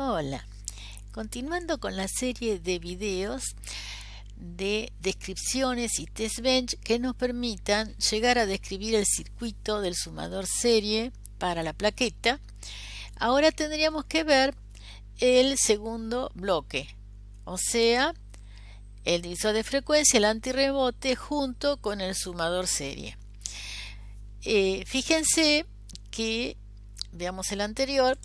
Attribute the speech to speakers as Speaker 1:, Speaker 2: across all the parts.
Speaker 1: Hola, continuando con la serie de videos de descripciones y test bench que nos permitan llegar a describir el circuito del sumador serie para la plaqueta. Ahora tendríamos que ver el segundo bloque, o sea, el divisor de frecuencia, el antirrebote junto con el sumador serie. Fíjense que, veamos el anterior,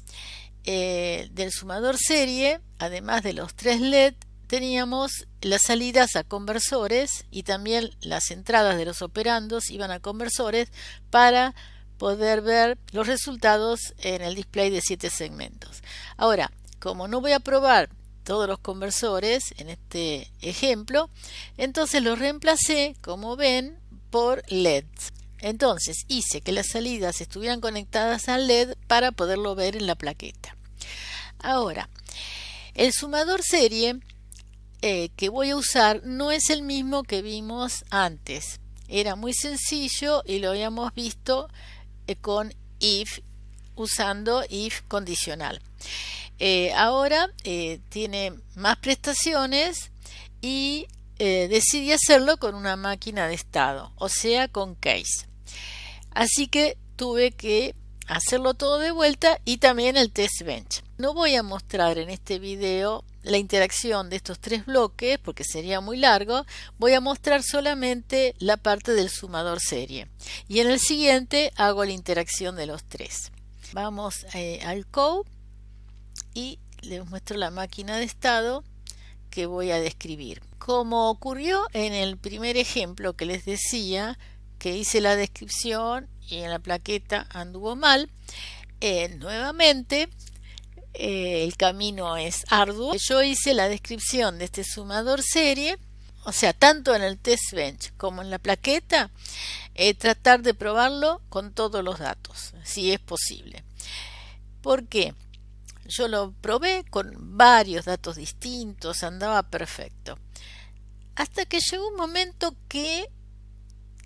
Speaker 1: del sumador serie, además de los 3 LED, teníamos las salidas a conversores y también las entradas de los operandos iban a conversores para poder ver los resultados en el display de 7 segmentos. Ahora, como no voy a probar todos los conversores en este ejemplo, entonces los reemplacé, como ven, por LEDs. Entonces hice que las salidas estuvieran conectadas al LED para poderlo ver en la plaqueta. Ahora, el sumador serie que voy a usar no es el mismo que vimos antes. Era muy sencillo y lo habíamos visto con if, usando if condicional. Ahora tiene más prestaciones y decidí hacerlo con una máquina de estado, o sea, con case. Así que tuve que hacerlo todo de vuelta y también el test bench. No voy a mostrar en este video la interacción de estos 3 bloques porque sería muy largo. Voy a mostrar solamente la parte del sumador serie y en el siguiente hago la interacción de los 3. Vamos al code y les muestro la máquina de estado que voy a describir. Como ocurrió en el primer ejemplo que les decía, que hice la descripción y en la plaqueta anduvo mal, nuevamente el camino es arduo. Yo hice la descripción de este sumador serie, o sea, tanto en el test bench como en la plaqueta, tratar de probarlo con todos los datos, si es posible. ¿Por qué? Yo lo probé con varios datos distintos, andaba perfecto. Hasta que llegó un momento que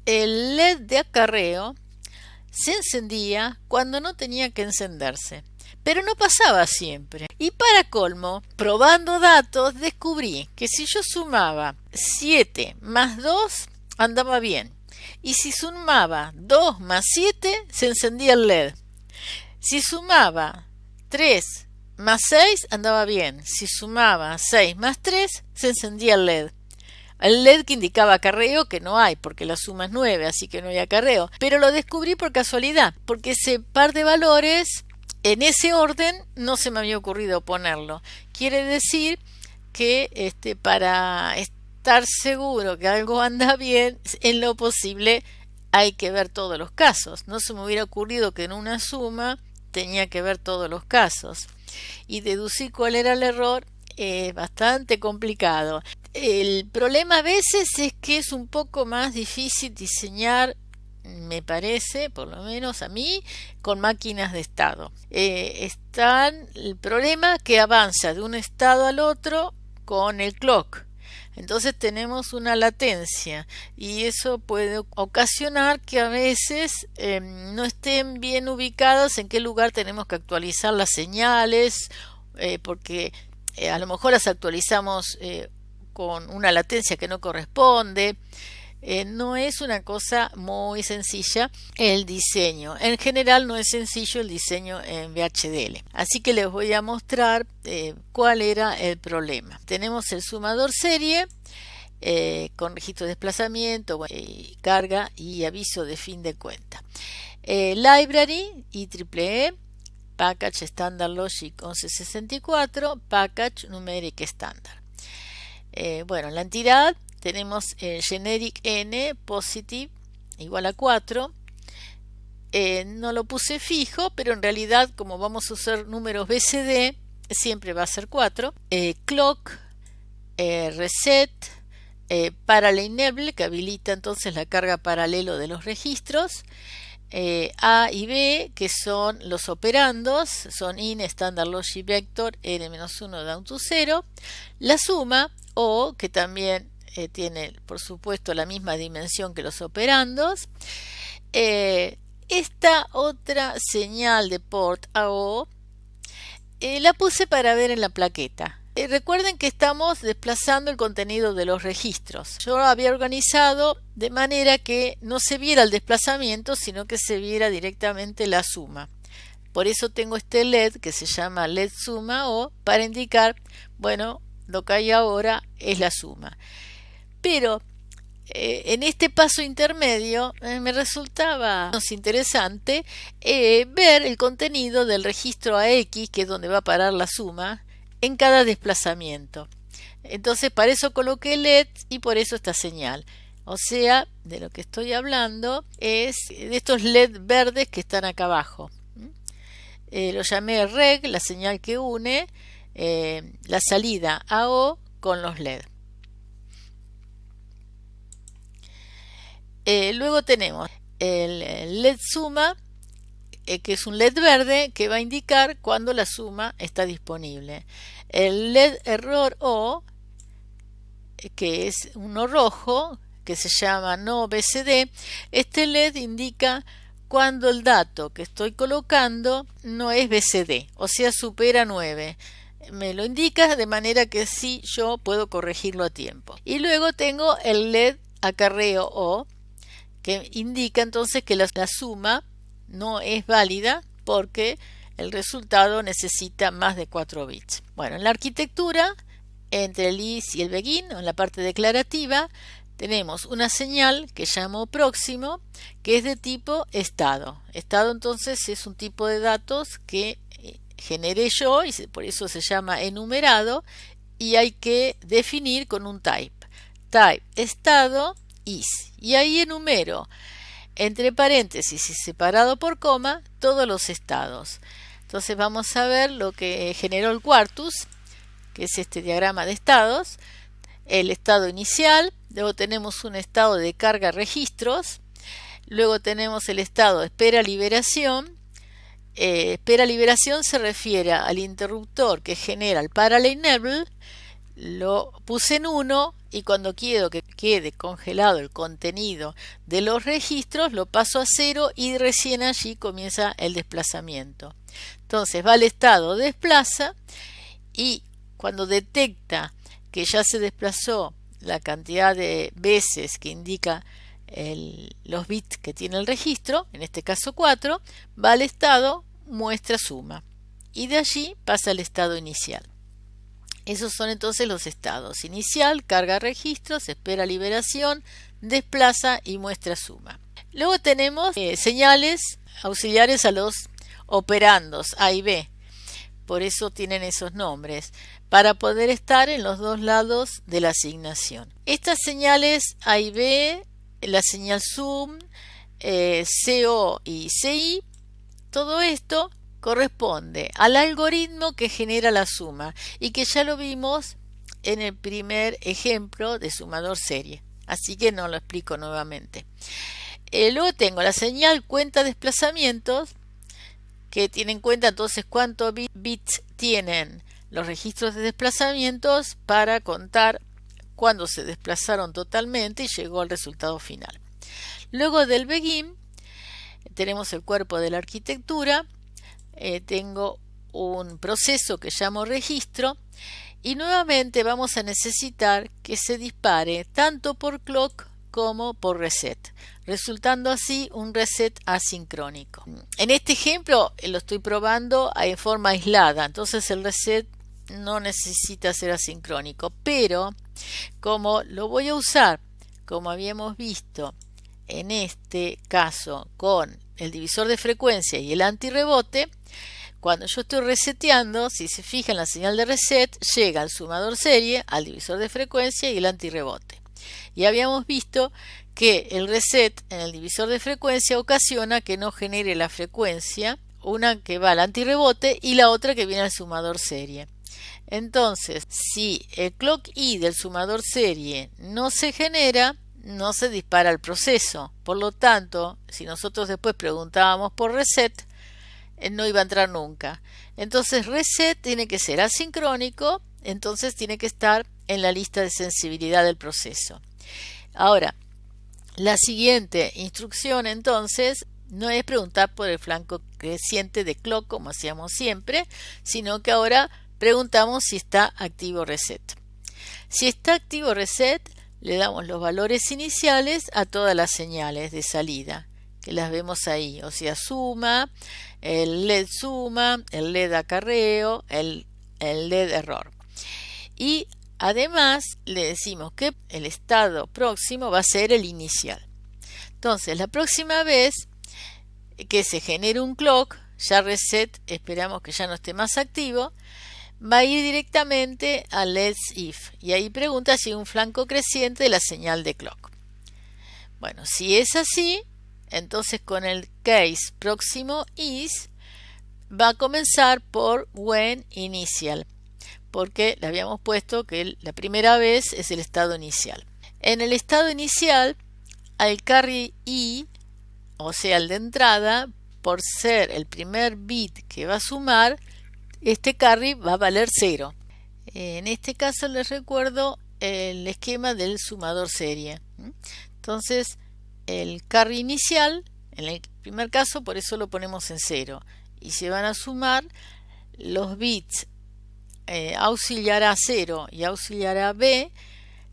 Speaker 1: el LED de acarreo se encendía cuando no tenía que encenderse, pero no pasaba siempre. Y para colmo, probando datos, descubrí que si yo sumaba 7 más 2, andaba bien. Y si sumaba 2 más 7, se encendía el LED. Si sumaba 3 más 6, andaba bien. Si sumaba 6 más 3, se encendía el LED. El LED que indicaba acarreo, que no hay, porque la suma es 9, así que no hay acarreo. Pero lo descubrí por casualidad, porque ese par de valores, en ese orden, no se me había ocurrido ponerlo. Quiere decir que para estar seguro que algo anda bien, en lo posible hay que ver todos los casos. No se me hubiera ocurrido que en una suma tenía que ver todos los casos. Y deducir cuál era el error es bastante complicado. El problema a veces es que es un poco más difícil diseñar, me parece, por lo menos a mí, con máquinas de estado. Está el problema que avanza de un estado al otro con el clock. Entonces tenemos una latencia y eso puede ocasionar que a veces no estén bien ubicadas en qué lugar tenemos que actualizar las señales, porque a lo mejor las actualizamos con una latencia que no corresponde. No es una cosa muy sencilla el diseño. En general no es sencillo el diseño en VHDL. Así que les voy a mostrar cuál era el problema. Tenemos el sumador serie con registro de desplazamiento, carga y aviso de fin de cuenta. Library IEEE, Package Standard Logic 1164, Package Numeric Standard. Bueno, la entidad tenemos generic n positive igual a 4. No lo puse fijo, pero en realidad como vamos a usar números BCD, siempre va a ser 4. Clock, reset, parallel enable, que habilita entonces la carga paralelo de los registros. A y B, que son los operandos, son in, standard logic vector, n-1 down to 0. La suma, O, que también tiene por supuesto la misma dimensión que los operandos. Esta otra señal de port AO La puse para ver en la plaqueta. Recuerden que estamos desplazando el contenido de los registros. Yo había organizado de manera que no se viera el desplazamiento, sino que se viera directamente la suma. Por eso tengo este LED que se llama LED suma o para indicar, bueno, lo que hay ahora es la suma. Pero en este paso intermedio me resultaba interesante ver el contenido del registro AX, que es donde va a parar la suma, en cada desplazamiento. Entonces para eso coloqué LED y por eso esta señal. O sea, de lo que estoy hablando es de estos LED verdes que están acá abajo. Lo llamé reg, la señal que une la salida AO con los LED. Luego tenemos el LED suma, que es un LED verde que va a indicar cuando la suma está disponible. El LED error O, que es uno rojo, que se llama no BCD, este LED indica cuando el dato que estoy colocando no es BCD, o sea, supera 9. Me lo indica de manera que sí yo puedo corregirlo a tiempo. Y luego tengo el LED acarreo O, que indica entonces que la suma no es válida porque el resultado necesita más de 4 bits. Bueno, en la arquitectura, entre el is y el begin, en la parte declarativa, tenemos una señal que llamo próximo, que es de tipo estado. Estado entonces es un tipo de datos que generé yo y por eso se llama enumerado y hay que definir con un type. Type estado is. Y ahí enumero entre paréntesis y separado por coma todos los estados. Entonces vamos a ver lo que generó el Quartus, que es este diagrama de estados. El estado inicial, luego tenemos un estado de carga registros, luego tenemos el estado de espera liberación. Espera liberación se refiere al interruptor que genera el parallel enable. Lo puse en 1 y cuando quiero que quede congelado el contenido de los registros lo paso a 0 y recién allí comienza el desplazamiento. Entonces va al estado desplaza y cuando detecta que ya se desplazó la cantidad de veces que indica los bits que tiene el registro, en este caso 4, va al estado muestra suma y de allí pasa al estado inicial. Esos son entonces los estados: inicial, carga registros, espera liberación, desplaza y muestra suma. Luego tenemos señales auxiliares a los operandos A y B, por eso tienen esos nombres, para poder estar en los dos lados de la asignación. Estas señales A y B, la señal sum, CO y CI, todo esto corresponde al algoritmo que genera la suma y que ya lo vimos en el primer ejemplo de sumador serie, así que no lo explico nuevamente. Luego tengo la señal cuenta desplazamientos, que tiene en cuenta entonces cuántos bits tienen los registros de desplazamientos para contar cuándo se desplazaron totalmente y llegó al resultado final. Luego del begin tenemos el cuerpo de la arquitectura. Tengo un proceso que llamo registro y nuevamente vamos a necesitar que se dispare tanto por clock como por reset, resultando así un reset asincrónico. En este ejemplo lo estoy probando en forma aislada, entonces el reset no necesita ser asincrónico, pero como lo voy a usar, como habíamos visto en este caso con el divisor de frecuencia y el antirrebote, cuando yo estoy reseteando, si se fijan, la señal de reset llega al sumador serie, al divisor de frecuencia y el antirrebote. Y habíamos visto que el reset en el divisor de frecuencia ocasiona que no genere la frecuencia, una que va al antirrebote y la otra que viene al sumador serie. Entonces, si el clock I del sumador serie no se genera, no se dispara el proceso. Por lo tanto, si nosotros después preguntábamos por reset, no iba a entrar nunca. Entonces reset tiene que ser asincrónico, entonces tiene que estar en la lista de sensibilidad del proceso. Ahora, la siguiente instrucción entonces No es preguntar por el flanco creciente de clock como hacíamos siempre, sino que ahora preguntamos si está activo reset. Si está activo reset, le damos los valores iniciales a todas las señales de salida, que las vemos ahí, o sea, suma, el LED suma, el LED acarreo, el LED error. Y además le decimos que el estado próximo va a ser el inicial. Entonces, la próxima vez que se genere un clock, ya reset, esperamos que ya no esté más activo, va a ir directamente a Let's If y ahí pregunta si hay un flanco creciente de la señal de clock. Bueno, si es así, entonces con el case próximo is va a comenzar por when initial, porque le habíamos puesto que la primera vez es el estado inicial. En el estado inicial, al carry i, o sea, el de entrada, por ser el primer bit que va a sumar, este carry va a valer 0. En este caso les recuerdo el esquema del sumador serie. Entonces, el carry inicial, en el primer caso, por eso lo ponemos en 0. Y se van a sumar los bits auxiliar A 0 y auxiliar A B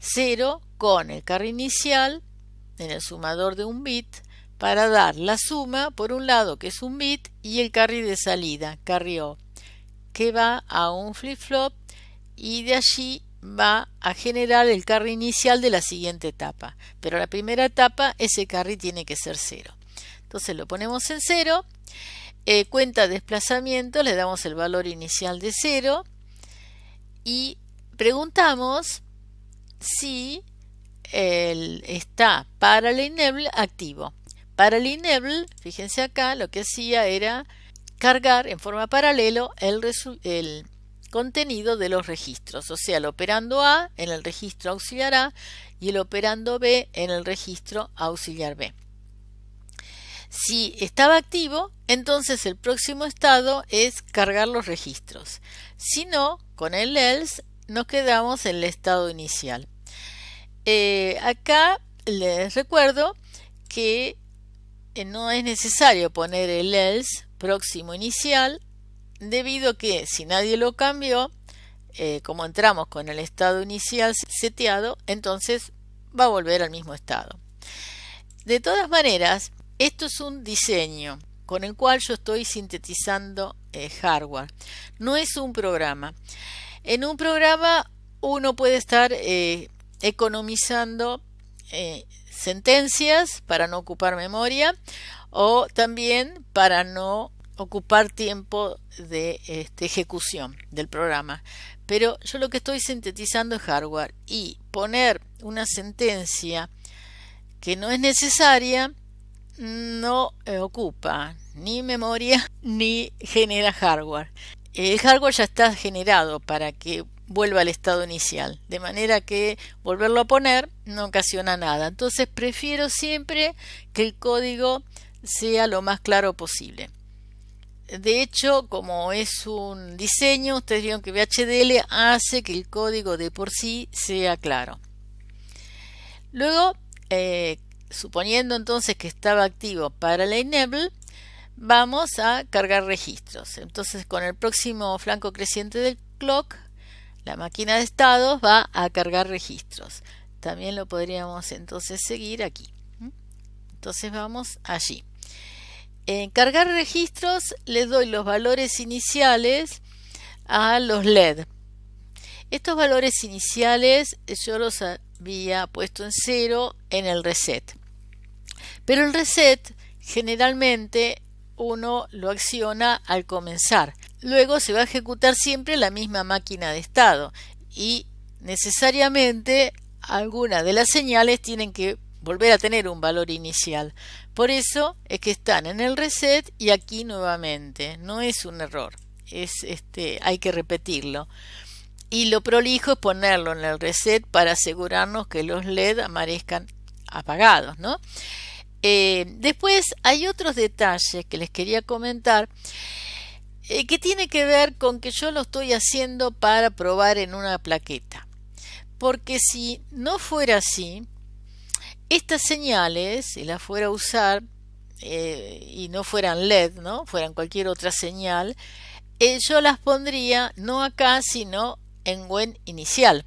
Speaker 1: 0 con el carry inicial en el sumador de un bit para dar la suma, por un lado que es un bit, y el carry de salida, carry O, que va a un flip-flop y de allí va a generar el carry inicial de la siguiente etapa. Pero la primera etapa, ese carry tiene que ser 0. Entonces lo ponemos en 0, cuenta de desplazamiento, le damos el valor inicial de 0 y preguntamos si está Parallel Enable activo. Parallel Enable, fíjense acá, lo que hacía era cargar en forma paralelo el contenido de los registros, o sea, el operando A en el registro auxiliar A y el operando B en el registro auxiliar B. Si estaba activo, entonces el próximo estado es cargar los registros. Si no, con el else nos quedamos en el estado inicial. Acá les recuerdo que no es necesario poner el else próximo inicial, debido a que si nadie lo cambió, como entramos con el estado inicial seteado, entonces va a volver al mismo estado. De todas maneras, esto es un diseño con el cual yo estoy sintetizando hardware. No es un programa. En un programa uno puede estar economizando sentencias para no ocupar memoria o también para no ocupar tiempo de ejecución del programa. Pero yo lo que estoy sintetizando es hardware y poner una sentencia que no es necesaria no ocupa ni memoria ni genera hardware. El hardware ya está generado para que vuelva al estado inicial, de manera que volverlo a poner no ocasiona nada. Entonces prefiero siempre que el código sea lo más claro posible. De hecho, como es un diseño, ustedes vieron que VHDL hace que el código de por sí sea claro. Luego, suponiendo entonces que estaba activo para la enable, vamos a cargar registros. Entonces, con el próximo flanco creciente del clock, la máquina de estados va a cargar registros. También lo podríamos entonces seguir aquí. Entonces vamos allí. En cargar registros les doy los valores iniciales a los LED. Estos valores iniciales yo los había puesto en 0 en el reset. Pero el reset generalmente uno lo acciona al comenzar. Luego se va a ejecutar siempre la misma máquina de estado y necesariamente algunas de las señales tienen que volver a tener un valor inicial. Por eso es que están en el reset y aquí nuevamente. No es un error, hay que repetirlo. Y lo prolijo es ponerlo en el reset para asegurarnos que los LED aparezcan apagados, ¿no? Después hay otros detalles que les quería comentar que tiene que ver con que yo lo estoy haciendo para probar en una plaqueta. Porque si no fuera así, estas señales, si las fuera a usar y no fueran LED, ¿no? Fueran cualquier otra señal, yo las pondría no acá, sino en buen inicial,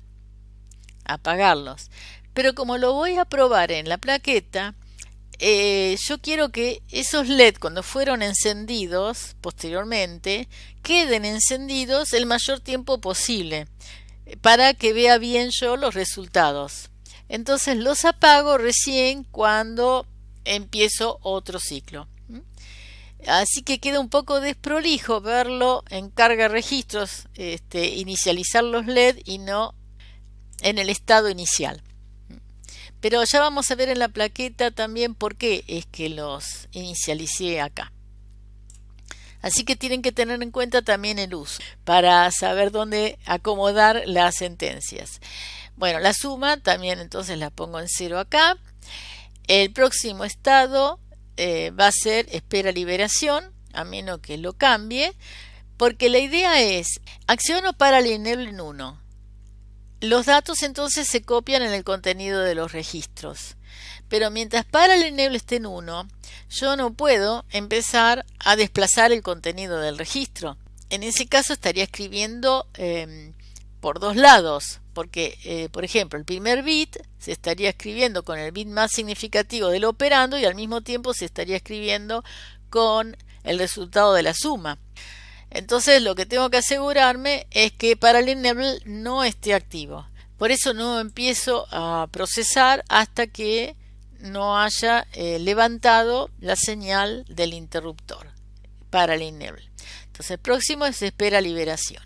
Speaker 1: apagarlos. Pero como lo voy a probar en la plaqueta, yo quiero que esos LED, cuando fueron encendidos posteriormente, queden encendidos el mayor tiempo posible para que vea bien yo los resultados. Entonces los apago recién cuando empiezo otro ciclo. Así que queda un poco desprolijo verlo en carga registros, inicializar los LED y no en el estado inicial. Pero ya vamos a ver en la plaqueta también por qué es que los inicialicé acá. Así que tienen que tener en cuenta también el uso para saber dónde acomodar las sentencias. Bueno, la suma también entonces la pongo en 0 acá. El próximo estado va a ser espera liberación, a menos que lo cambie, porque la idea es acciono para el enable en 1. Los datos entonces se copian en el contenido de los registros. Pero mientras para el enable esté en 1, yo no puedo empezar a desplazar el contenido del registro. En ese caso estaría escribiendo por dos lados, porque, por ejemplo, el primer bit se estaría escribiendo con el bit más significativo del operando y al mismo tiempo se estaría escribiendo con el resultado de la suma. Entonces lo que tengo que asegurarme es que para el enable no esté activo. Por eso no empiezo a procesar hasta que no haya levantado la señal del interruptor para el enable. Entonces el próximo es espera liberación.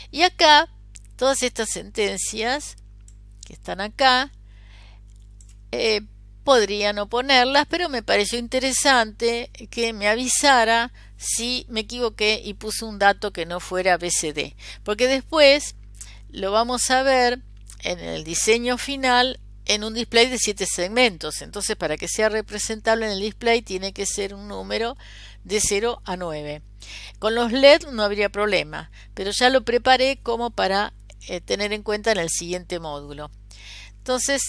Speaker 1: Y acá, todas estas sentencias que están acá, podría no ponerlas, pero me pareció interesante que me avisara si me equivoqué y puse un dato que no fuera BCD, porque después lo vamos a ver en el diseño final en un display de 7 segmentos. Entonces, para que sea representable en el display tiene que ser un número de 0 a 9. Con los LED no habría problema, pero ya lo preparé como para tener en cuenta en el siguiente módulo. Entonces,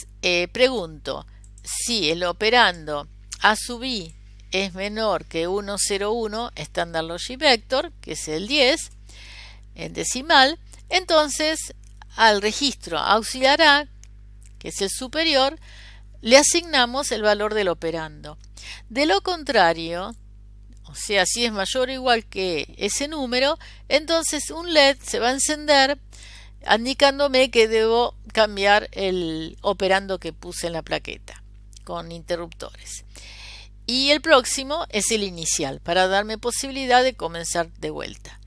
Speaker 1: pregunto si el operando A sub i es menor que 101 Standard Logic Vector, que es el 10 en decimal, entonces al registro auxiliar A, que es el superior, le asignamos el valor del operando. De lo contrario, o sea, si es mayor o igual que ese número, entonces un LED se va a encender indicándome que debo cambiar el operando que puse en la plaqueta con interruptores. Y el próximo es el inicial, para darme posibilidad de comenzar de vuelta.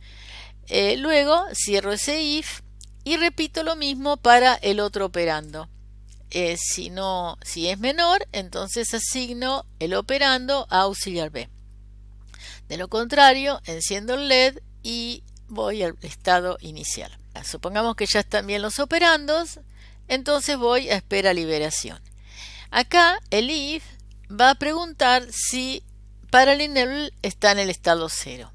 Speaker 1: Luego cierro ese if y repito lo mismo para el otro operando. Si es menor, entonces asigno el operando a auxiliar B. De lo contrario, enciendo el LED y voy al estado inicial. Supongamos que ya están bien los operandos, entonces voy a espera liberación. Acá el if va a preguntar si para el enable está en el estado 0.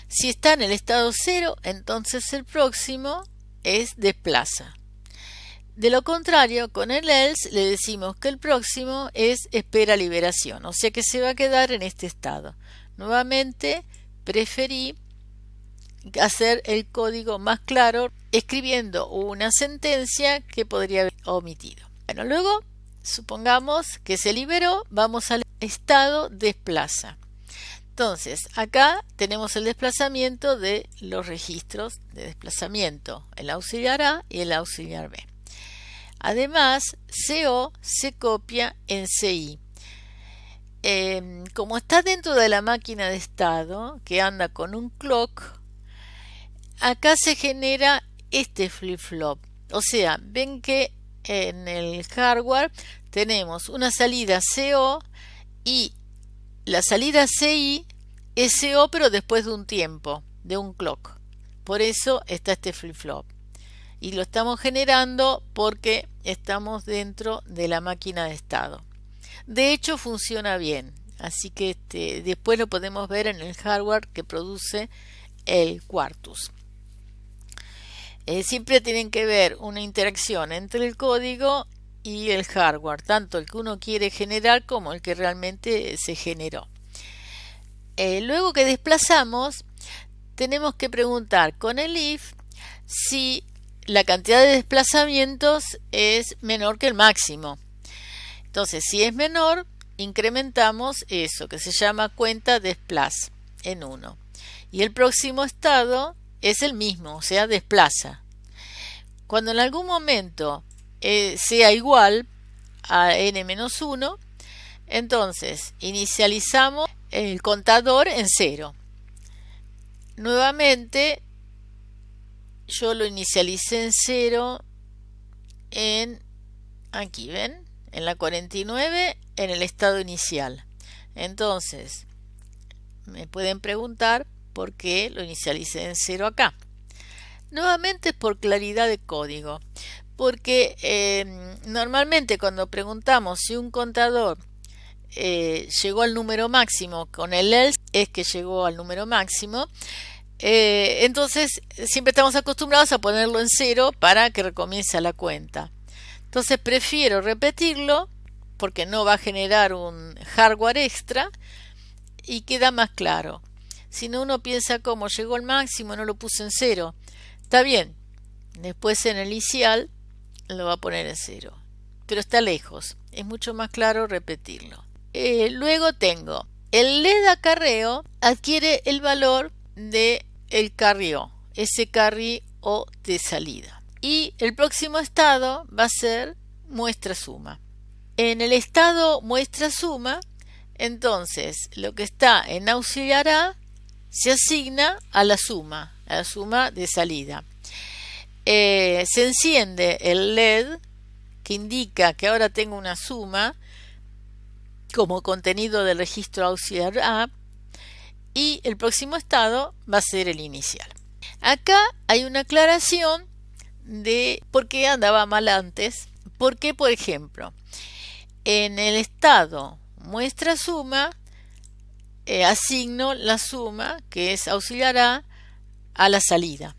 Speaker 1: Si está en el estado 0, entonces el próximo es desplaza. De lo contrario, con el else le decimos que el próximo es espera liberación, o sea que se va a quedar en este estado. Nuevamente preferí hacer el código más claro escribiendo una sentencia que podría haber omitido. Bueno, luego supongamos que se liberó, vamos al estado desplaza. Entonces, acá tenemos el desplazamiento de los registros de desplazamiento, el auxiliar A y el auxiliar B. Además, CO se copia en CI. Como está dentro de la máquina de estado, que anda con un clock, acá se genera este flip-flop. O sea, ven que en el hardware tenemos una salida CO y la salida CI es CO pero después de un tiempo, de un clock. Por eso está este flip-flop. Y lo estamos generando porque estamos dentro de la máquina de estado. De hecho funciona bien, así que después lo podemos ver en el hardware que produce el Quartus. Siempre tienen que ver una interacción entre el código y el hardware, tanto el que uno quiere generar como el que realmente se generó. Luego que desplazamos, tenemos que preguntar con el if si la cantidad de desplazamientos es menor que el máximo. Entonces, si es menor, incrementamos eso, que se llama cuenta desplaza, en 1. Y el próximo estado es el mismo, o sea, desplaza. Cuando en algún momento sea igual a n-1, entonces inicializamos el contador en 0. Nuevamente, yo lo inicialicé en 0 aquí ven, en la 49, en el estado inicial. Entonces, me pueden preguntar por qué lo inicialicé en 0 acá. Nuevamente es por claridad de código, porque normalmente cuando preguntamos si un contador llegó al número máximo con el else, es que llegó al número máximo. Entonces siempre estamos acostumbrados a ponerlo en 0 para que recomience la cuenta. Entonces prefiero repetirlo porque no va a generar un hardware extra y queda más claro. Si no, uno piensa como llegó al máximo, no lo puse en 0. Está bien, después en el inicial lo va a poner en 0, pero está lejos, es mucho más claro repetirlo. Luego tengo el LED acarreo adquiere el valor de el carry O, ese carry O de salida. Y el próximo estado va a ser muestra suma. En el estado muestra suma, entonces lo que está en auxiliar A se asigna a la suma de salida. Se enciende el LED que indica que ahora tengo una suma como contenido del registro auxiliar A y el próximo estado va a ser el inicial. Acá hay una aclaración de por qué andaba mal antes, porque por ejemplo en el estado muestra suma asigno la suma que es auxiliar a la salida,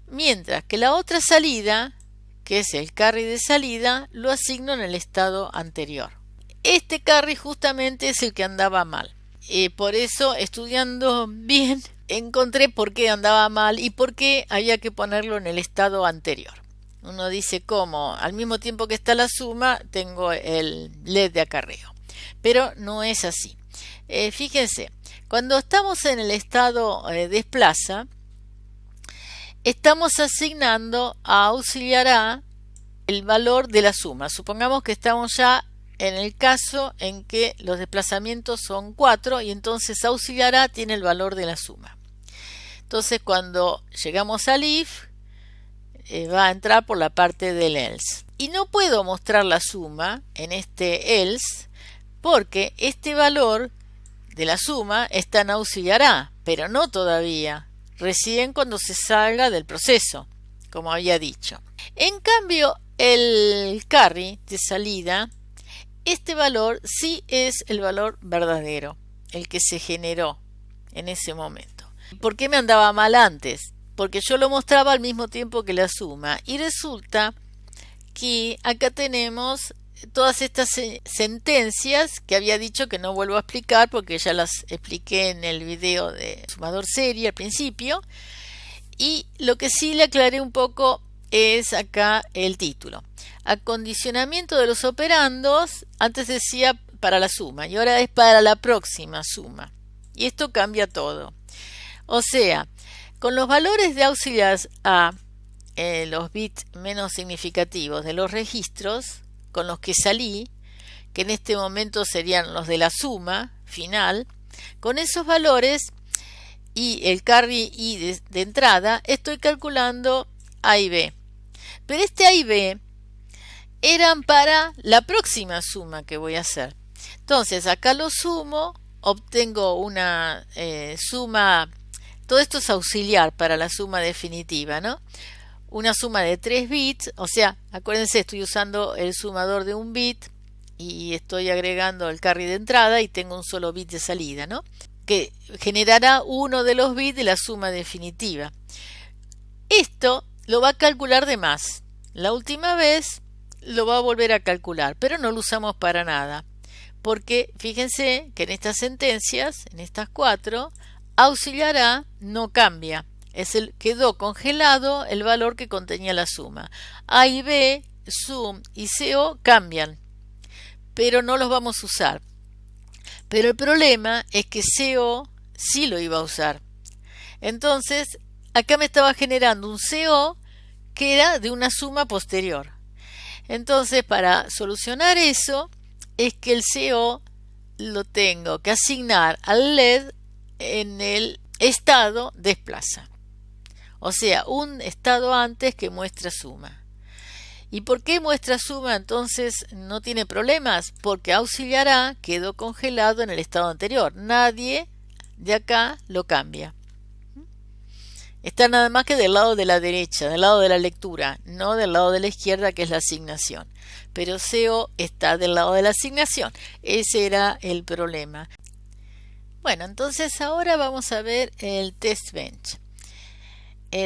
Speaker 1: mientras que la otra salida que es el carry de salida lo asigno en el estado anterior. Este carry justamente es el que andaba mal. Por eso, estudiando bien, encontré por qué andaba mal y por qué había que ponerlo en el estado anterior. Uno dice cómo al mismo tiempo que está la suma tengo el LED de acarreo, pero no es así. Fíjense, cuando estamos en el estado desplaza, estamos asignando a auxiliar A el valor de la suma. Supongamos que estamos ya en el caso en que los desplazamientos son 4 y entonces auxiliar A tiene el valor de la suma. Entonces cuando llegamos al if va a entrar por la parte del else. Y no puedo mostrar la suma en este else porque este valor de la suma está en auxiliar A, pero no todavía, recién cuando se salga del proceso, como había dicho. En cambio, el carry de salida, este valor sí es el valor verdadero, el que se generó en ese momento. ¿Por qué me andaba mal antes? Porque yo lo mostraba al mismo tiempo que la suma y resulta que acá tenemos todas estas sentencias que había dicho que no vuelvo a explicar porque ya las expliqué en el video de sumador serie al principio, y lo que sí le aclaré un poco es acá el título. Acondicionamiento de los operandos, antes decía para la suma y ahora es para la próxima suma. Y esto cambia todo. O sea, con los valores de auxiliar A, los bits menos significativos de los registros con los que salí, que en este momento serían los de la suma final, con esos valores y el carry I de entrada, estoy calculando A y B. Pero este A y B eran para la próxima suma que voy a hacer. Entonces acá lo sumo, obtengo una suma, todo esto es auxiliar para la suma definitiva, ¿no? Una suma de 3 bits, o sea, acuérdense, estoy usando el sumador de un bit y estoy agregando el carry de entrada y tengo un solo bit de salida, ¿no? Que generará uno de los bits de la suma definitiva. Esto lo va a calcular de más. La última vez lo va a volver a calcular, pero no lo usamos para nada. porque fíjense que en estas sentencias, en estas 4, auxiliar A no cambia. Quedó congelado el valor que contenía la suma. A y B, sum y CO cambian, pero no los vamos a usar. Pero el problema es que CO sí lo iba a usar. Entonces, acá me estaba generando un CO que era de una suma posterior. Entonces, para solucionar eso, es que el CO lo tengo que asignar al LED en el estado desplaza. O sea, un estado antes que muestra suma. ¿Y por qué muestra suma entonces no tiene problemas? Porque auxiliar A quedó congelado en el estado anterior. Nadie de acá lo cambia. Está nada más que del lado de la derecha, del lado de la lectura, no del lado de la izquierda, que es la asignación. Pero CO está del lado de la asignación. Ese era el problema. Bueno, entonces ahora vamos a ver el test bench.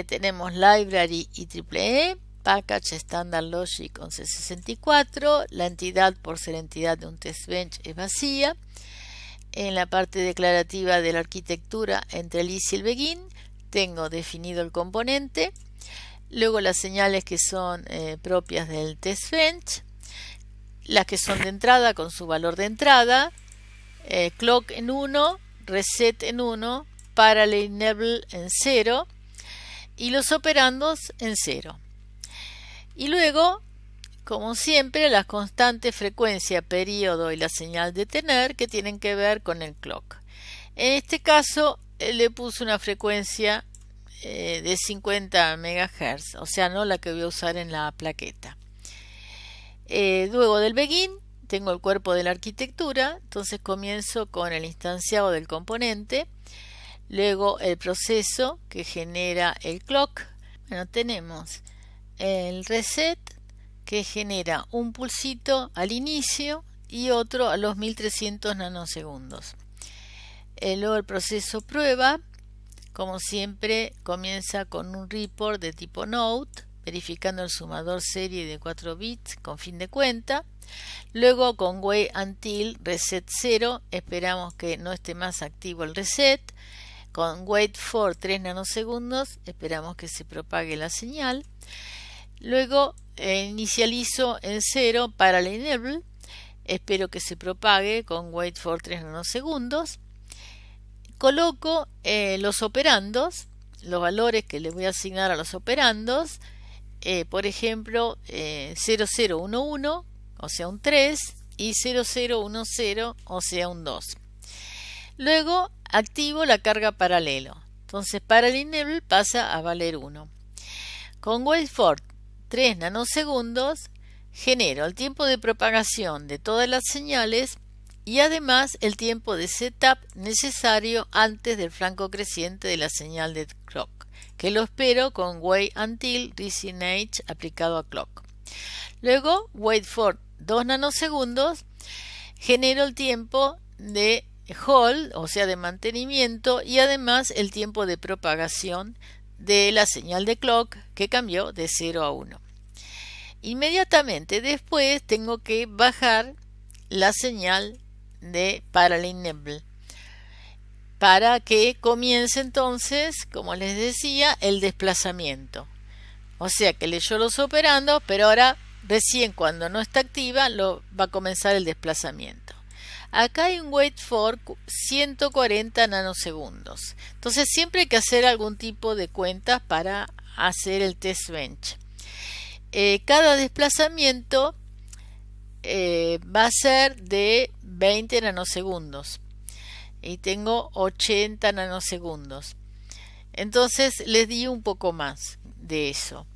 Speaker 1: Tenemos Library IEEE, Package Standard Logic 1164. La entidad, por ser entidad de un test bench, es vacía. En la parte declarativa de la arquitectura, entre el is y el begin, tengo definido el componente. Luego las señales que son propias del test bench, las que son de entrada con su valor de entrada, clock en 1, reset en 1, parallel enable en 0 y los operandos en 0. Y luego, como siempre, las constantes frecuencia, periodo y la señal de tener, que tienen que ver con el clock. En este caso le puse una frecuencia de 50 MHz, o sea, no la que voy a usar en la plaqueta. Luego del begin tengo el cuerpo de la arquitectura, entonces comienzo con el instanciado del componente, luego el proceso que genera el clock. Bueno, tenemos el reset, que genera un pulsito al inicio y otro a los 1300 nanosegundos. Luego el proceso prueba, como siempre, comienza con un report de tipo note, verificando el sumador serie de 4 bits con fin de cuenta. Luego con wait until reset 0, esperamos que no esté más activo el reset. Con wait for 3 nanosegundos, esperamos que se propague la señal. Luego inicializo en 0 para el enable, espero que se propague con wait for 3 nanosegundos. Coloco los operandos, los valores que le voy a asignar a los operandos, por ejemplo 0011, o sea un 3, y 0010, o sea un 2. Luego activo la carga paralelo, entonces para el enable pasa a valer 1. Con wait for 3 nanosegundos genero el tiempo de propagación de todas las señales y además el tiempo de setup necesario antes del flanco creciente de la señal de clock, que lo espero con wait until rising age aplicado a clock. Luego wait for 2 nanosegundos, genero el tiempo de hold, o sea de mantenimiento, y además el tiempo de propagación de la señal de clock, que cambió de 0 a 1. Inmediatamente después tengo que bajar la señal de parallel enable para que comience entonces, como les decía, el desplazamiento. O sea que leyó los operandos, pero ahora recién cuando no está activa va a comenzar el desplazamiento. Acá hay un wait for 140 nanosegundos. Entonces siempre hay que hacer algún tipo de cuentas para hacer el test bench. Cada desplazamiento va a ser de 20 nanosegundos y tengo 80 nanosegundos. Entonces les di un poco más de eso,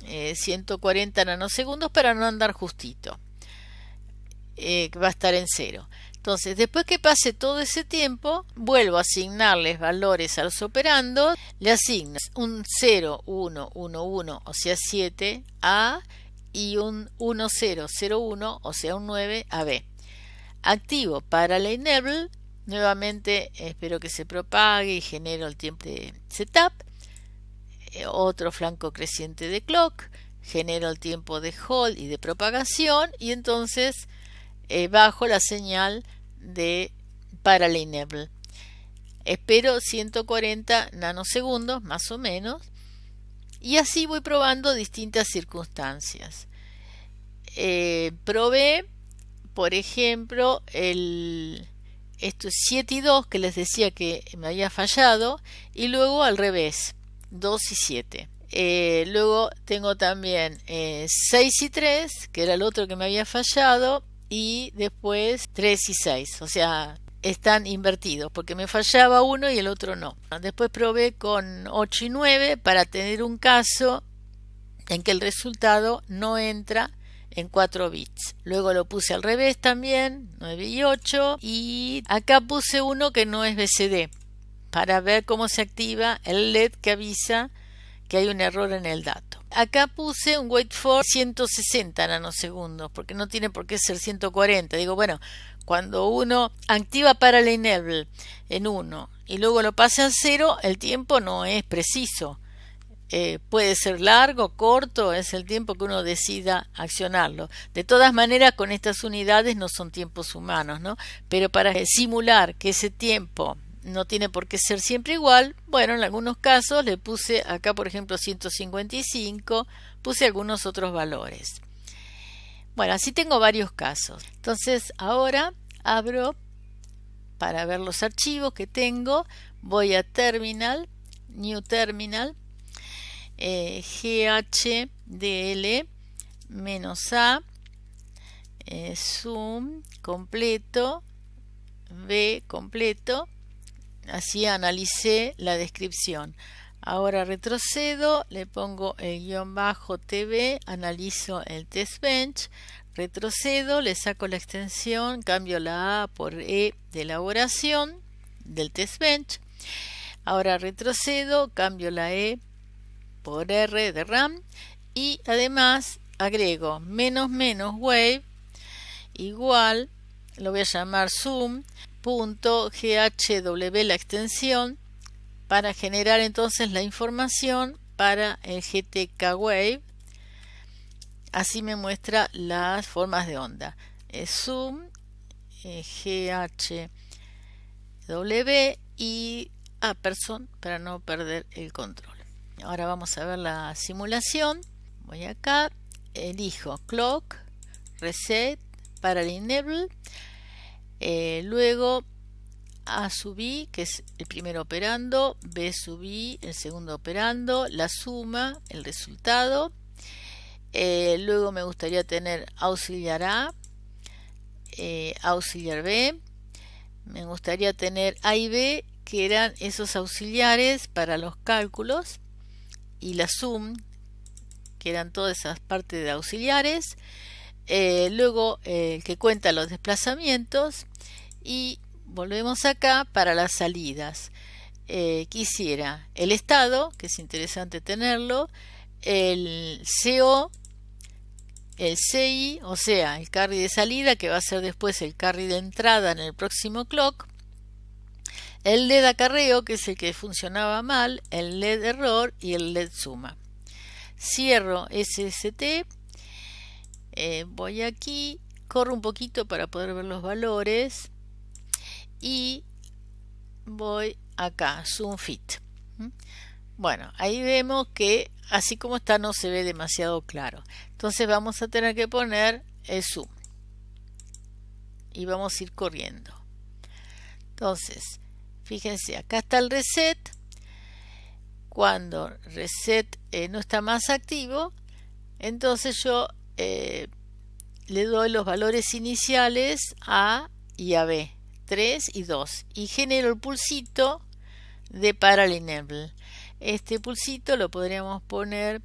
Speaker 1: 140 nanosegundos para no andar justito, va a estar en 0. Entonces, después que pase todo ese tiempo, vuelvo a asignarles valores a los operandos. Le asigno un 0, 1, 1, 1, o sea 7 a, y un 1, 0, 0, 1, o sea un 9 a B. Activo para la enable, nuevamente espero que se propague y genero el tiempo de setup. Otro flanco creciente de clock, genero el tiempo de hold y de propagación, y entonces bajo la señal de Parallel Enable. Espero 140 nanosegundos más o menos y así voy probando distintas circunstancias. Probé, por ejemplo, estos 7 y 2 que les decía que me había fallado, y luego al revés, 2 y 7. Luego tengo también 6 y 3, que era el otro que me había fallado, y después 3 y 6, o sea, están invertidos porque me fallaba uno y el otro no. Después probé con 8 y 9 para tener un caso en que el resultado no entra en 4 bits. Luego lo puse al revés también, 9 y 8, y acá puse uno que no es BCD para ver cómo se activa el LED que avisa que hay un error en el dato. Acá puse un wait for 160 nanosegundos porque no tiene por qué ser 140. Digo, bueno, cuando uno activa Parallel Enable en 1 y luego lo pasa a 0, el tiempo no es preciso. Puede ser largo, corto, es el tiempo que uno decida accionarlo. De todas maneras, con estas unidades no son tiempos humanos, ¿no? Pero para simular que ese tiempo no tiene por qué ser siempre igual, bueno, en algunos casos le puse acá, por ejemplo, 155, puse algunos otros valores. Bueno, así tengo varios casos. Entonces, ahora abro para ver los archivos que tengo, voy a Terminal, New Terminal, GHDL-A, zoom completo, V completo, así analicé la descripción. Ahora retrocedo, le pongo el guión bajo TV, analizo el test bench, retrocedo, le saco la extensión, cambio la A por E de elaboración del test bench. Ahora retrocedo, cambio la E por R de RAM y además agrego wave igual, lo voy a llamar zoom.ghw la extensión para generar entonces la información para el GTK Wave. Así me muestra las formas de onda. Zoom, GHW y Apperson para no perder el control. Ahora vamos a ver la simulación. Voy acá, elijo Clock, Reset, Parallel Enable, luego A sub I, que es el primer operando, B sub I, el segundo operando, la suma, el resultado. Luego me gustaría tener auxiliar A, auxiliar B. Me gustaría tener A y B, que eran esos auxiliares para los cálculos, y la sum, que eran todas esas partes de auxiliares. Luego que cuenta los desplazamientos, y volvemos acá para las salidas. Quisiera el estado, que es interesante tenerlo, el CO, el CI, o sea, el carry de salida, que va a ser después el carry de entrada en el próximo clock, el LED acarreo, que es el que funcionaba mal, el LED error y el LED suma. Cierro SST, voy aquí, corro un poquito para poder ver los valores y voy acá, Zoom Fit. Bueno, ahí vemos que así como está no se ve demasiado claro. Entonces vamos a tener que poner el zoom y vamos a ir corriendo. Entonces, fíjense, acá está el reset. Cuando reset no está más activo, entonces yo le doy los valores iniciales A y a B, 3 y 2, y genero el pulsito de Parallel Enable. Este pulsito lo podríamos poner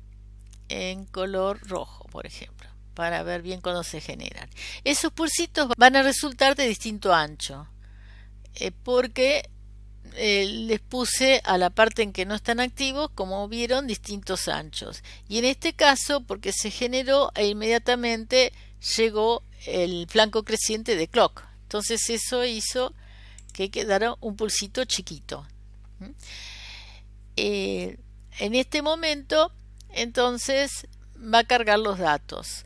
Speaker 1: en color rojo, por ejemplo, para ver bien cuando se generan. Esos pulsitos van a resultar de distinto ancho, porque les puse a la parte en que no están activos, como vieron, distintos anchos. Y en este caso, porque se generó e inmediatamente llegó el flanco creciente de clock. Entonces eso hizo que quedara un pulsito chiquito. En este momento, entonces, va a cargar los datos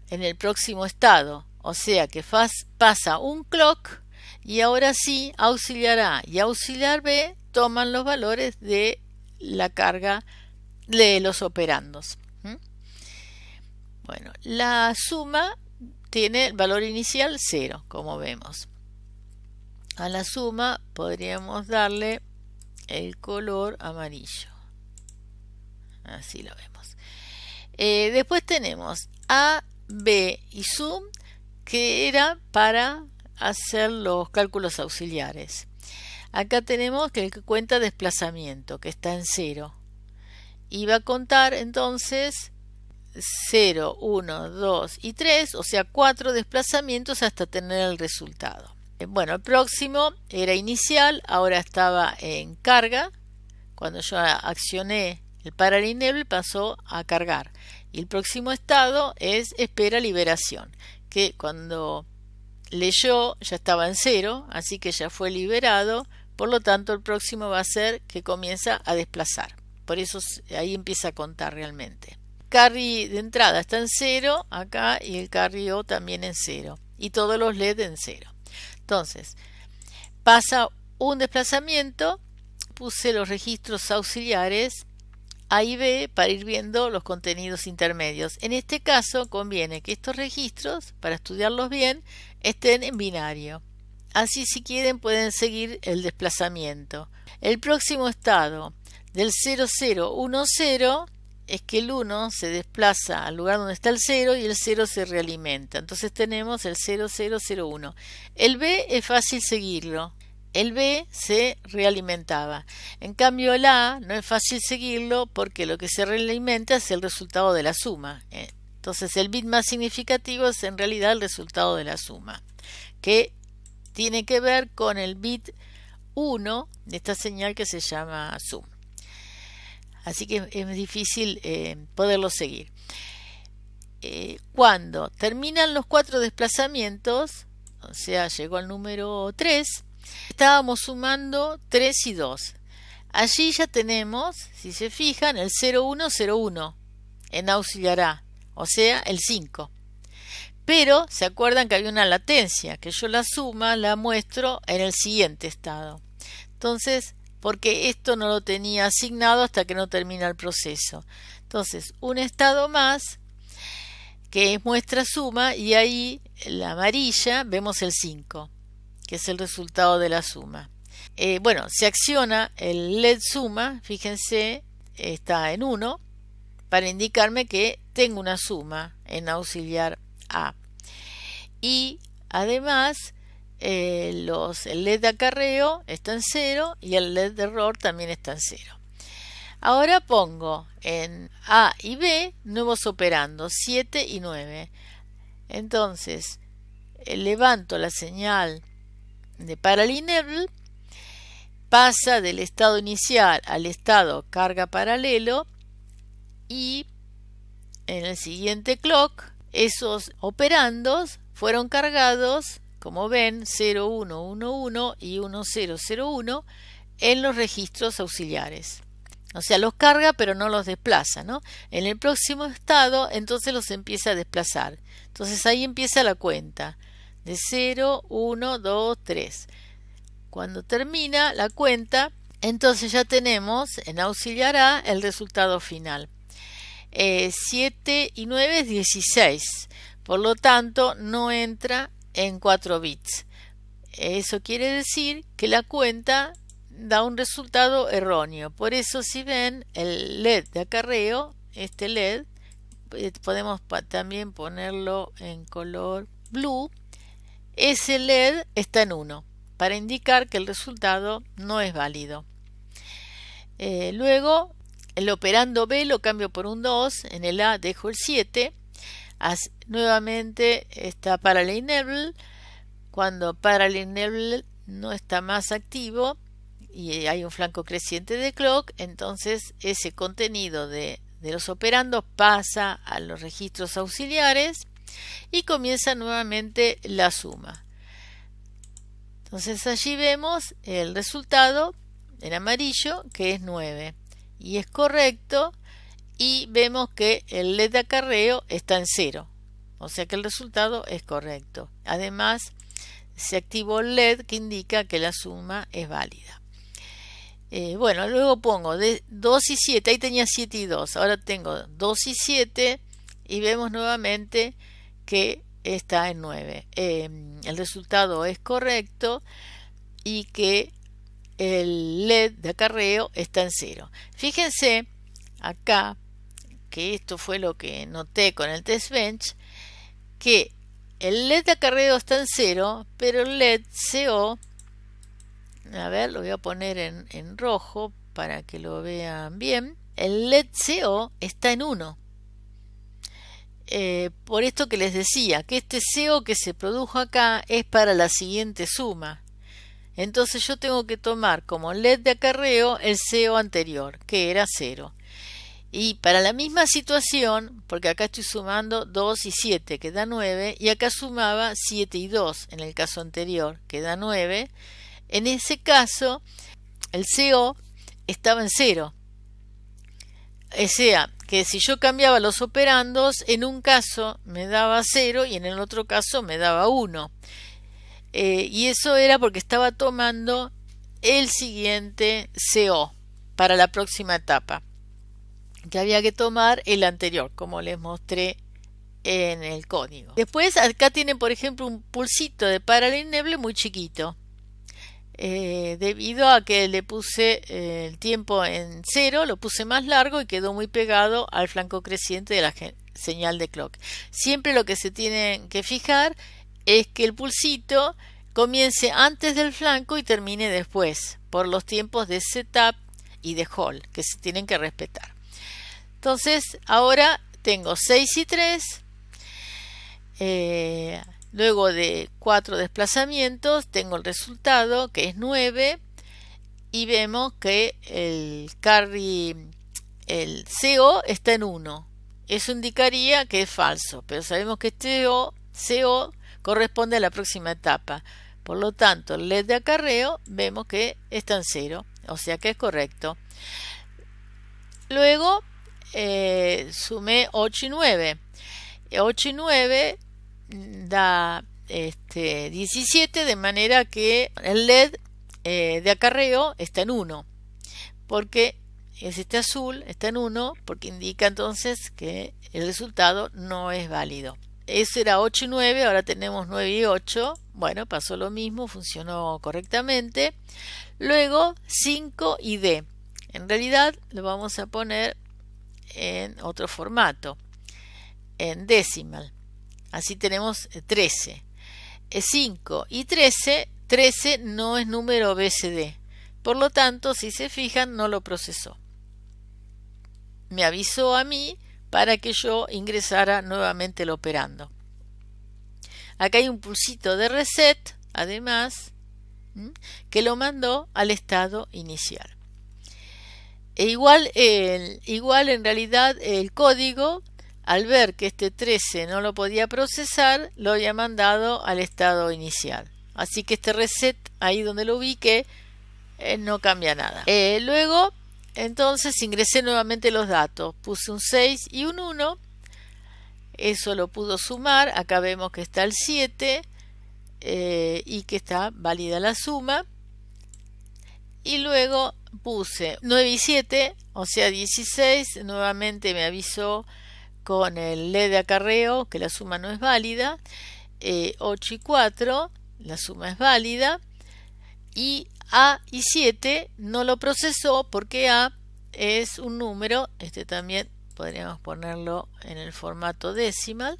Speaker 1: en el próximo estado. O sea que pasa un clock y ahora sí auxiliar A y auxiliar B toman los valores de la carga de los operandos. Bueno, la suma tiene el valor inicial 0, como vemos. A la suma podríamos darle el color amarillo. Así lo vemos. Después tenemos A, B y sum, que era para hacer los cálculos auxiliares. Acá tenemos que el que cuenta desplazamiento, que está en 0. Y va a contar entonces 0, 1, 2 y 3, o sea 4 desplazamientos hasta tener el resultado. Bueno, el próximo era inicial, ahora estaba en carga. Cuando yo accioné el Parallel pasó a cargar. Y el próximo estado es espera liberación, que cuando leyó ya estaba en 0, así que ya fue liberado. Por lo tanto, el próximo va a ser que comienza a desplazar. Por eso ahí empieza a contar realmente. Carry de entrada está en 0 acá y el carry O también en 0. Y todos los LED en 0. Entonces, pasa un desplazamiento. Puse los registros auxiliares A y B para ir viendo los contenidos intermedios. En este caso conviene que estos registros, para estudiarlos bien, estén en binario. Así si quieren pueden seguir el desplazamiento. El próximo estado del 0010 es que el 1 se desplaza al lugar donde está el 0 y el 0 se realimenta. Entonces tenemos el 0001. El B es fácil seguirlo. El B se realimentaba. En cambio el A no es fácil seguirlo porque lo que se realimenta es el resultado de la suma. Entonces el bit más significativo es en realidad el resultado de la suma, que tiene que ver con el bit 1 de esta señal que se llama sum. Así que es difícil poderlo seguir. Cuando terminan los 4 desplazamientos, o sea, llegó al número 3, estábamos sumando 3 y 2. Allí ya tenemos, si se fijan, el 0101 en auxiliar A, o sea, el 5. Pero se acuerdan que había una latencia, que yo la suma la muestro en el siguiente estado. Entonces, porque esto no lo tenía asignado hasta que no termina el proceso. Entonces, un estado más que es muestra suma y ahí en la amarilla vemos el 5, que es el resultado de la suma. Bueno, se acciona el LED suma, fíjense, está en 1, para indicarme que tengo una suma en auxiliar A. Y además el LED de acarreo está en 0 y el LED de error también está en 0. Ahora pongo en A y B nuevos operandos 7 y 9. Entonces levanto la señal de Parallel, pasa del estado inicial al estado carga paralelo y en el siguiente clock esos operandos fueron cargados, como ven, 0111 y 1001 en los registros auxiliares. O sea, los carga pero no los desplaza, ¿no? En el próximo estado entonces los empieza a desplazar. Entonces ahí empieza la cuenta de 0, 1, 2, 3. Cuando termina la cuenta, entonces ya tenemos en auxiliar A el resultado final. 7 y 9 es 16. Por lo tanto, no entra en 4 bits. Eso quiere decir que la cuenta da un resultado erróneo. Por eso, si ven el LED de acarreo, este LED, podemos también ponerlo en color blue, ese LED está en 1, para indicar que el resultado no es válido. Luego, el operando B lo cambio por un 2, en el A dejo el 7, nuevamente está Parallel. Cuando Parallel no está más activo y hay un flanco creciente de clock, entonces ese contenido de los operandos pasa a los registros auxiliares y comienza nuevamente la suma. Entonces allí vemos el resultado en amarillo, que es 9 y es correcto, y vemos que el LED de acarreo está en 0, o sea que el resultado es correcto. Además, se activó el LED que indica que la suma es válida. Bueno, luego pongo de 2 y 7, ahí tenía 7 y 2, ahora tengo 2 y 7 y vemos nuevamente que está en 9. El resultado es correcto y que el LED de acarreo está en 0. Fíjense acá que esto fue lo que noté con el test bench, que el LED de acarreo está en 0, pero el LED CO, a ver, lo voy a poner en rojo para que lo vean bien, el LED CO está en 1. Por esto que les decía, que este CO que se produjo acá es para la siguiente suma. Entonces yo tengo que tomar como LED de acarreo el CO anterior, que era 0. Y para la misma situación, porque acá estoy sumando 2 y 7, que da 9, y acá sumaba 7 y 2, en el caso anterior, que da 9, en ese caso el CO estaba en 0. O sea, que si yo cambiaba los operandos, en un caso me daba 0 y en el otro caso me daba 1. Y eso era porque estaba tomando el siguiente CO para la próxima etapa, que había que tomar el anterior, como les mostré en el código. Después acá tienen, por ejemplo, un pulsito de Parallel Enable muy chiquito. Debido a que le puse el tiempo en 0, lo puse más largo y quedó muy pegado al flanco creciente de la señal de clock. Siempre lo que se tienen que fijar es que el pulsito comience antes del flanco y termine después, por los tiempos de setup y de hold que se tienen que respetar. Entonces ahora tengo 6 y 3, luego de 4 desplazamientos tengo el resultado que es 9 y vemos que el carry, el CO está en 1. Eso indicaría que es falso, pero sabemos que este CO corresponde a la próxima etapa. Por lo tanto, el LED de acarreo vemos que está en 0, o sea que es correcto. Luego sumé 8 y 9. 8 y 9 da 17, de manera que el LED de acarreo está en 1, porque es este azul, está en 1, porque indica entonces que el resultado no es válido. Eso era 8 y 9, ahora tenemos 9 y 8. Bueno, pasó lo mismo, funcionó correctamente. Luego 5 y D. En realidad lo vamos a poner en otro formato, en decimal. Así tenemos 13. 5 y 13, 13 no es número BCD. Por lo tanto, si se fijan, no lo procesó. Me avisó a mí para que yo ingresara nuevamente el operando. Acá hay un pulsito de reset, además, que lo mandó al estado inicial. Igual en realidad el código, al ver que este 13 no lo podía procesar, lo había mandado al estado inicial. Así que este reset, ahí donde lo ubiqué, no cambia nada. Luego, entonces ingresé nuevamente los datos. Puse un 6 y un 1. Eso lo pudo sumar. Acá vemos que está el 7 y que está válida la suma. Y luego puse 9 y 7, o sea 16. Nuevamente me avisó con el LED de acarreo que la suma no es válida. 8 y 4, la suma es válida. Y A y 7 no lo procesó porque A es un número, este también podríamos ponerlo en el formato decimal,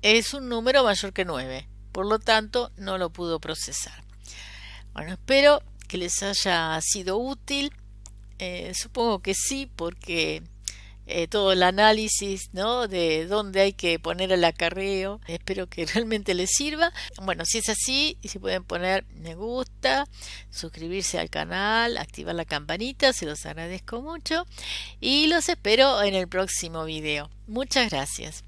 Speaker 1: es un número mayor que 9, por lo tanto no lo pudo procesar. Bueno, espero que les haya sido útil, supongo que sí, porque todo el análisis, ¿no?, de dónde hay que poner el acarreo, espero que realmente les sirva. Bueno, si es así, si pueden poner me gusta, suscribirse al canal, activar la campanita, se los agradezco mucho y los espero en el próximo video. Muchas gracias.